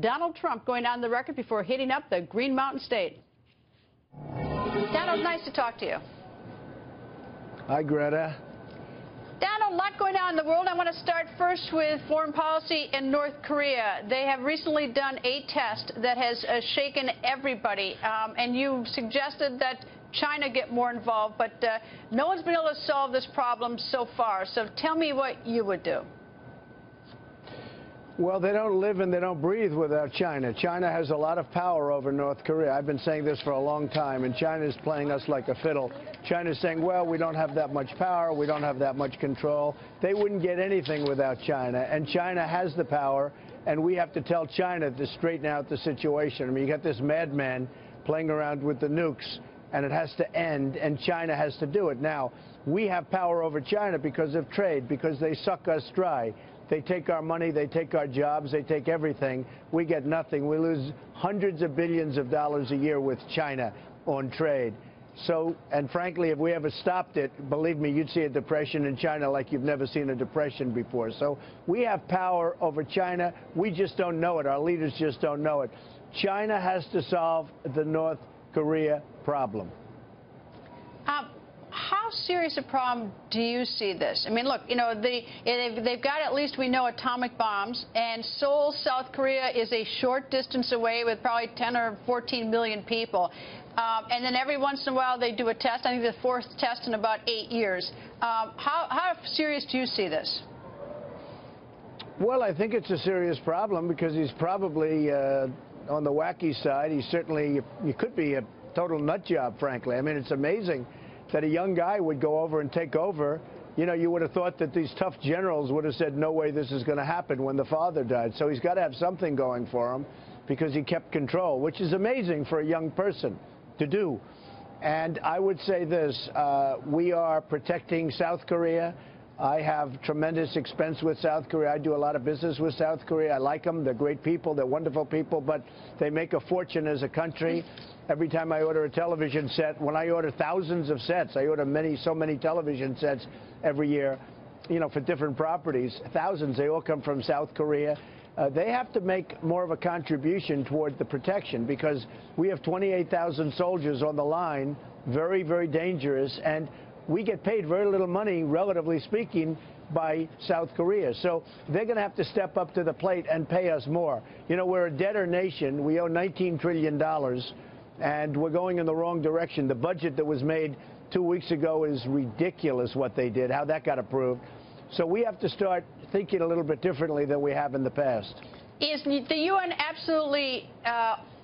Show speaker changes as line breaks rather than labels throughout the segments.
Donald Trump going on the record before hitting up the Green Mountain State. Donald, nice to talk to you.
Hi, Greta.
Donald, a lot going on in the world. I want to start first with foreign policy in North Korea. They have recently done a test that has shaken everybody, and you suggested that China get more involved, but no one's been able to solve this problem so far. So tell me what you would do.
Well, they don't live and they don't breathe without China. China has a lot of power over North Korea. I've been saying this for a long time, and China is playing us like a fiddle. China's saying, well, we don't have that much power, we don't have that much control. They wouldn't get anything without China, and China has the power, and we have to tell China to straighten out the situation. I mean, you got this madman playing around with the nukes, and it has to end, and China has to do it. Now, we have power over China because of trade, because they suck us dry. They take our money, they take our jobs, they take everything. We get nothing. We lose hundreds of billions of dollars a year with China on trade. So, and frankly, if we ever stopped it, believe me, you'd see a depression in China like you've never seen a depression before. So we have power over China. We just don't know it. Our leaders just don't know it. China has to solve the North Korea problem.
How serious a problem do you see this? I mean, look, you know, they've got, at least we know, atomic bombs, and Seoul, South Korea is a short distance away with probably 10 or 14 million people. And then every once in a while they do a test. I think the fourth test in about 8 years. How serious do you see this?
Well, I think it's a serious problem because he's probably on the wacky side. He certainly, he could be a total nut job, frankly. I mean, it's amazing that a young guy would go over and take over. You know, you would have thought that these tough generals would have said, no way this is going to happen when the father died. So he's got to have something going for him because he kept control, which is amazing for a young person to do. And I would say this, we are protecting South Korea. I have tremendous expense with South Korea. I do a lot of business with South Korea. I like them. They're great people. They're wonderful people, but they make a fortune as a country. Every time I order a television set, when I order thousands of sets, I order so many television sets every year, you know, for different properties, thousands, they all come from South Korea. They have to make more of a contribution toward the protection because we have 28,000 soldiers on the line, very, very dangerous, and we get paid very little money, relatively speaking, by South Korea. So they're going to have to step up to the plate and pay us more. You know, we're a debtor nation. We owe $19 trillion, and we're going in the wrong direction. The budget that was made 2 weeks ago is ridiculous what they did, how that got approved. So we have to start thinking a little bit differently than we have in the past.
Is the UN absolutely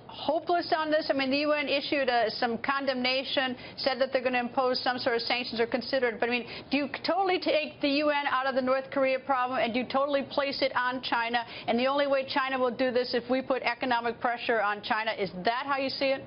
hopeless on this? I mean, the UN issued some condemnation, said that they're going to impose some sort of sanctions or consider it. But, I mean, do you totally take the UN out of the North Korea problem and do you totally place it on China? And the only way China will do this if we put economic pressure on China. Is that how you see it?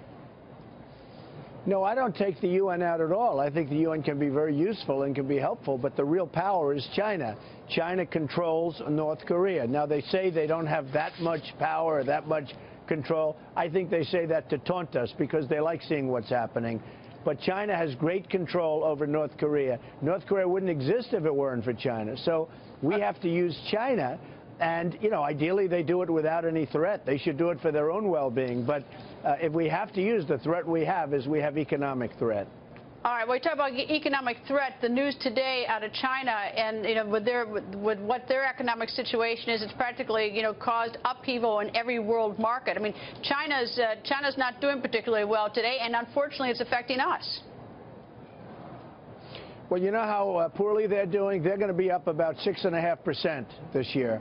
No, I don't take the UN out at all. I think the UN can be very useful and can be helpful, but the real power is China. China controls North Korea. Now, they say they don't have that much power or that much control. I think they say that to taunt us because they like seeing what's happening. But China has great control over North Korea. North Korea wouldn't exist if it weren't for China. So we have to use China. And, you know, ideally they do it without any threat. They should do it for their own well-being. But if we have to use the threat we have is we have economic threat.
All right, well, we talk about economic threat. The news today out of China, and you know, with what their economic situation is, it's practically, you know, caused upheaval in every world market. I mean, China's not doing particularly well today, and unfortunately, it's affecting us.
Well, you know how poorly they're doing? They're going to be up about 6.5% this year,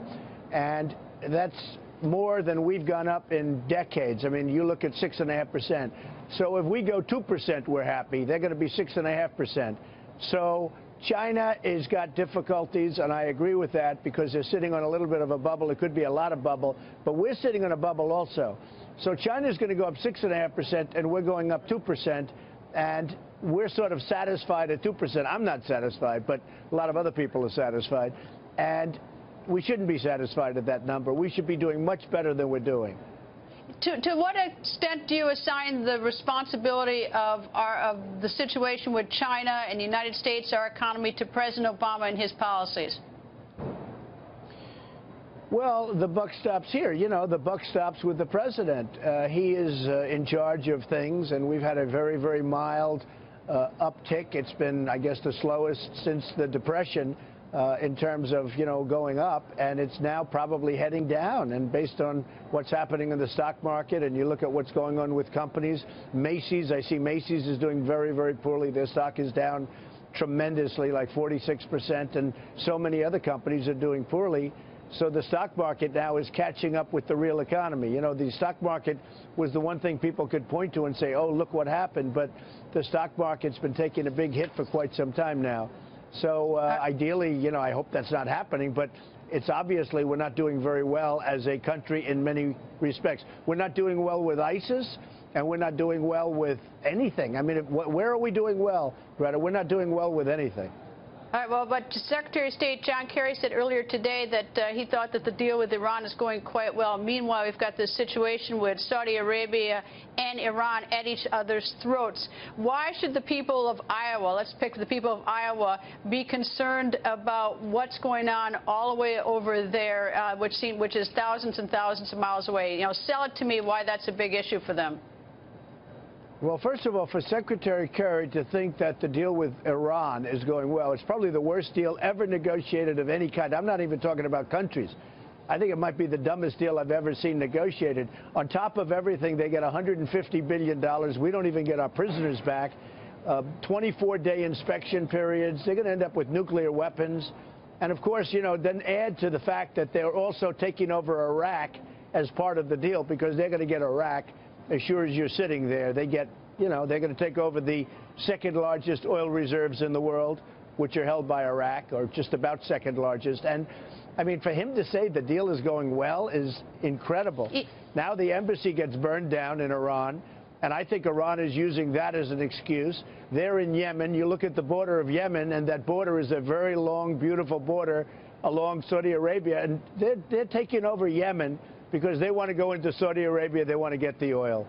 and that's more than we've gone up in decades. I mean, you look at 6.5%. So if we go 2%, we're happy. They're going to be 6.5%. So China has got difficulties, and I agree with that because they're sitting on a little bit of a bubble. It could be a lot of bubble, but we're sitting on a bubble also. So China's going to go up 6.5%, and we're going up 2%, and we're sort of satisfied at 2%. I'm not satisfied, but a lot of other people are satisfied. And we shouldn't be satisfied at that number. We should be doing much better than we're doing.
To what extent do you assign the responsibility of the situation with China and the United States, our economy, to President Obama and his policies?
Well, the buck stops here. You know, the buck stops with the president. He is in charge of things, and we've had a very, very mild uptick. It's been, I guess, the slowest since the Depression in terms of, you know, going up, and it's now probably heading down. And based on what's happening in the stock market, and you look at what's going on with companies, Macy's, I see Macy's is doing very, very poorly. Their stock is down tremendously, like 46%, and so many other companies are doing poorly. So the stock market now is catching up with the real economy. You know, the stock market was the one thing people could point to and say, oh, look what happened. But the stock market's been taking a big hit for quite some time now. So ideally, you know, I hope that's not happening. But it's obviously we're not doing very well as a country in many respects. We're not doing well with ISIS, and we're not doing well with anything. I mean, where are we doing well, Greta? We're not doing well with anything.
All right, well, but Secretary of State John Kerry said earlier today that he thought that the deal with Iran is going quite well. Meanwhile, we've got this situation with Saudi Arabia and Iran at each other's throats. Why should the people of Iowa, let's pick the people of Iowa, be concerned about what's going on all the way over there, which is thousands and thousands of miles away? You know, sell it to me why that's a big issue for them.
Well, first of all, for Secretary Kerry to think that the deal with Iran is going well, it's probably the worst deal ever negotiated of any kind. I'm not even talking about countries. I think it might be the dumbest deal I've ever seen negotiated. On top of everything, they get $150 billion. We don't even get our prisoners back. 24-day inspection periods. They're going to end up with nuclear weapons. And, of course, you know, then add to the fact that they're also taking over Iraq as part of the deal, because they're going to get Iraq. As sure as you're sitting there, they get, you know, they're going to take over the second largest oil reserves in the world, which are held by Iraq, or just about second largest. And, I mean, for him to say the deal is going well is incredible. Now the embassy gets burned down in Iran, and I think Iran is using that as an excuse. They're in Yemen. You look at the border of Yemen, and that border is a very long, beautiful border along Saudi Arabia, and they're taking over Yemen because they want to go into Saudi Arabia. They want to get the oil.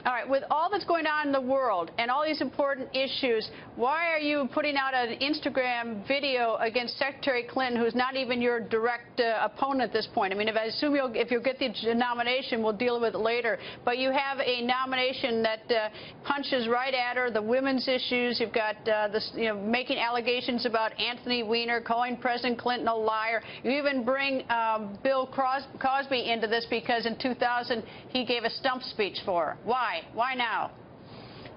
All right, with all that's going on in the world and all these important issues, why are you putting out an Instagram video against Secretary Clinton, who's not even your direct opponent at this point? I mean, I assume if you'll get the nomination, we'll deal with it later. But you have a nomination that punches right at her, the women's issues. You've got this, you know, making allegations about Anthony Weiner, calling President Clinton a liar. You even bring Bill Cosby into this because in 2000 he gave a stump speech for her. Why? Why now?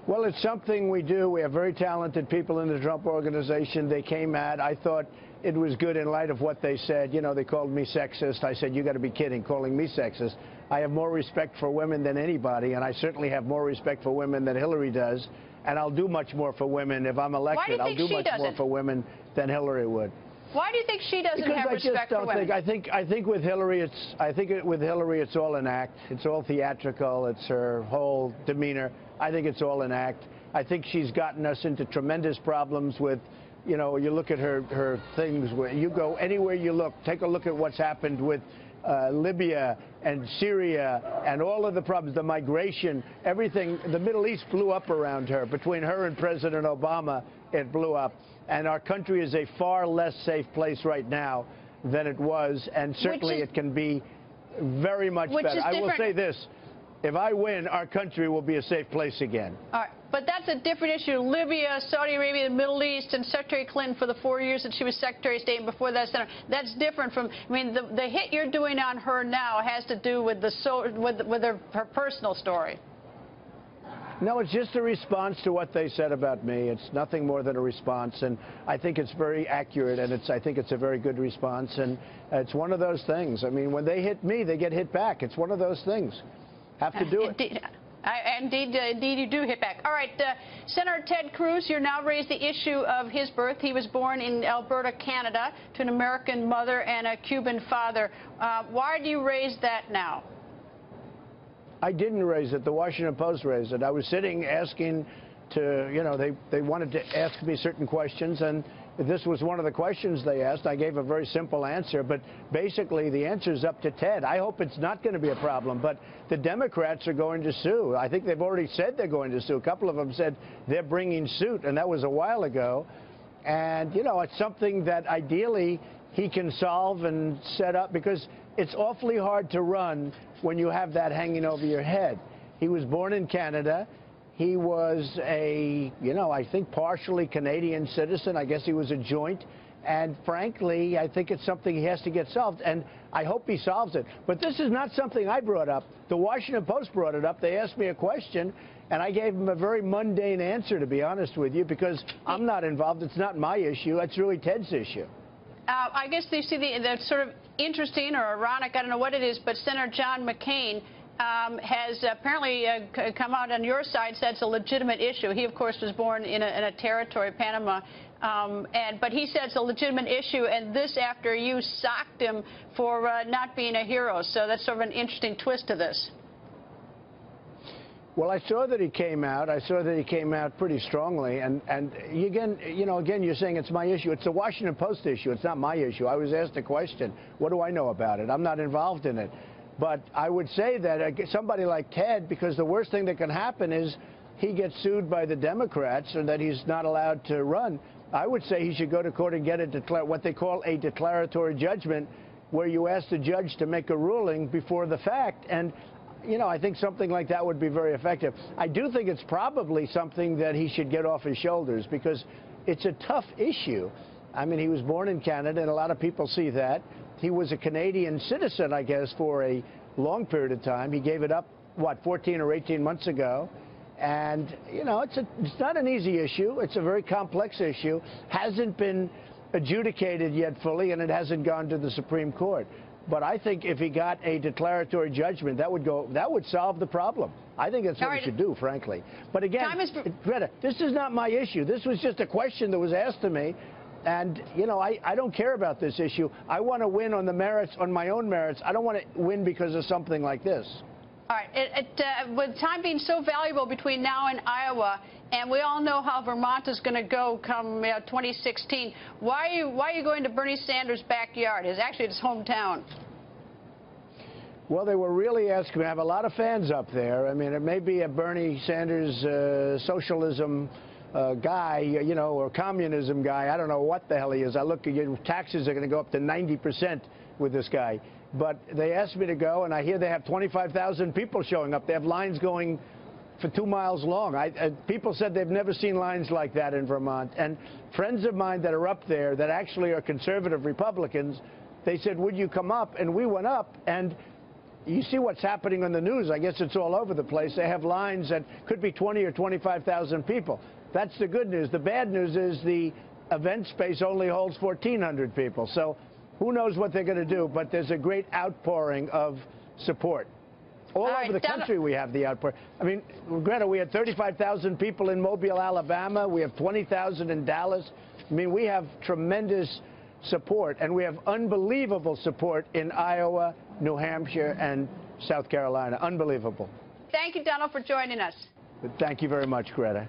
Well, it's something we do. We have very talented people in the Trump organization. They came at. I thought it was good in light of what they said. You know, they called me sexist. I said, you got to be kidding, calling me sexist. I have more respect for women than anybody, and I certainly have more respect for women than Hillary does. And I'll do much more for women if I'm elected. I'll do much more for women than Hillary would.
Why do you think she doesn't have respect for women?
I think with Hillary, it's all an act. It's all theatrical. It's her whole demeanor. I think it's all an act. I think she's gotten us into tremendous problems with, you know, you look at her things where you go anywhere you look. Take a look at what's happened with Libya and Syria and all of the problems, the migration, everything. The Middle East blew up around her. Between her and President Obama, it blew up. And our country is a far less safe place right now than it was, and certainly it can be very much better. I will say this. If I win, our country will be a safe place again. All right.
But that's a different issue. Libya, Saudi Arabia, the Middle East, and Secretary Clinton for the 4 years that she was Secretary of State and before that, Senator. That's different from, I mean, the hit you're doing on her now has to do with her personal story.
No, it's just a response to what they said about me. It's nothing more than a response, and I think it's very accurate, and I think it's a very good response, and it's one of those things. I mean, when they hit me, they get hit back. It's one of those things. Have to do it.
Indeed, you do hit back. All right, Senator Ted Cruz, you're now raised the issue of his birth. He was born in Alberta, Canada, to an American mother and a Cuban father. Why do you raise that now?
I didn't raise it. The Washington Post raised it. I was sitting asking to, you know, they wanted to ask me certain questions, and this was one of the questions they asked. I gave a very simple answer, but basically the answer is up to Ted. I hope it's not going to be a problem, but the Democrats are going to sue. I think they've already said they're going to sue. A couple of them said they're bringing suit, and that was a while ago. And, you know, it's something that ideally he can solve and set up, because it's awfully hard to run when you have that hanging over your head. He was born in Canada. He was a, I think partially Canadian citizen. I guess he was a joint. And frankly, I think it's something he has to get solved. And I hope he solves it. But this is not something I brought up. The Washington Post brought it up. They asked me a question, and I gave them a very mundane answer, to be honest with you, because I'm not involved. It's not my issue. It's really Ted's issue.
I guess you see the sort of interesting or ironic, I don't know what it is, but Senator John McCain has apparently come out on your side, said it's a legitimate issue. He, of course, was born in a territory, Panama, but he said it's a legitimate issue, and this after you socked him for not being a hero. So that's sort of an interesting twist to this.
Well, I saw that he came out. I saw that he came out pretty strongly. And again, you're saying it's my issue. It's a Washington Post issue. It's not my issue. I was asked a question. What do I know about it? I'm not involved in it. But I would say that somebody like Ted, because the worst thing that can happen is he gets sued by the Democrats and that he's not allowed to run. I would say he should go to court and get what they call a declaratory judgment, where you ask the judge to make a ruling before the fact. And I think something like that would be very effective. I do think it's probably something that he should get off his shoulders, because it's a tough issue. I mean, he was born in Canada, and a lot of people see that. He was a Canadian citizen, I guess, for a long period of time. He gave it up, 14 or 18 months ago. And, it's not an easy issue. It's a very complex issue. Hasn't been adjudicated yet fully, and it hasn't gone to the Supreme Court. But I think if he got a declaratory judgment, that would solve the problem. I think that's what he should do, frankly. But again, Greta, this is not my issue. This was just a question that was asked to me. And, I don't care about this issue. I want to win on the merits, on my own merits. I don't want to win because of something like this.
All right. With time being so valuable between now and Iowa, and we all know how Vermont is going to go come 2016, why are you going to Bernie Sanders' backyard? It's actually his hometown.
Well, they were really asking me. I have a lot of fans up there. I mean, it may be a Bernie Sanders socialism guy, or communism guy. I don't know what the hell he is. I look at your taxes are going to go up to 90% with this guy. But they asked me to go, and I hear they have 25,000 people showing up. They have lines going for 2 miles long. People said they've never seen lines like that in Vermont. And friends of mine that are up there that actually are conservative Republicans, they said, would you come up? And we went up, and you see what's happening on the news. I guess it's all over the place. They have lines that could be 20 or 25,000 people. That's the good news. The bad news is the event space only holds 1,400 people. So who knows what they're going to do, but there's a great outpouring of support. All over the country we have the outpouring. I mean, Greta, we had 35,000 people in Mobile, Alabama. We have 20,000 in Dallas. I mean, we have tremendous support, and we have unbelievable support in Iowa, New Hampshire, and South Carolina. Unbelievable.
Thank you, Donald, for joining us.
Thank you very much, Greta.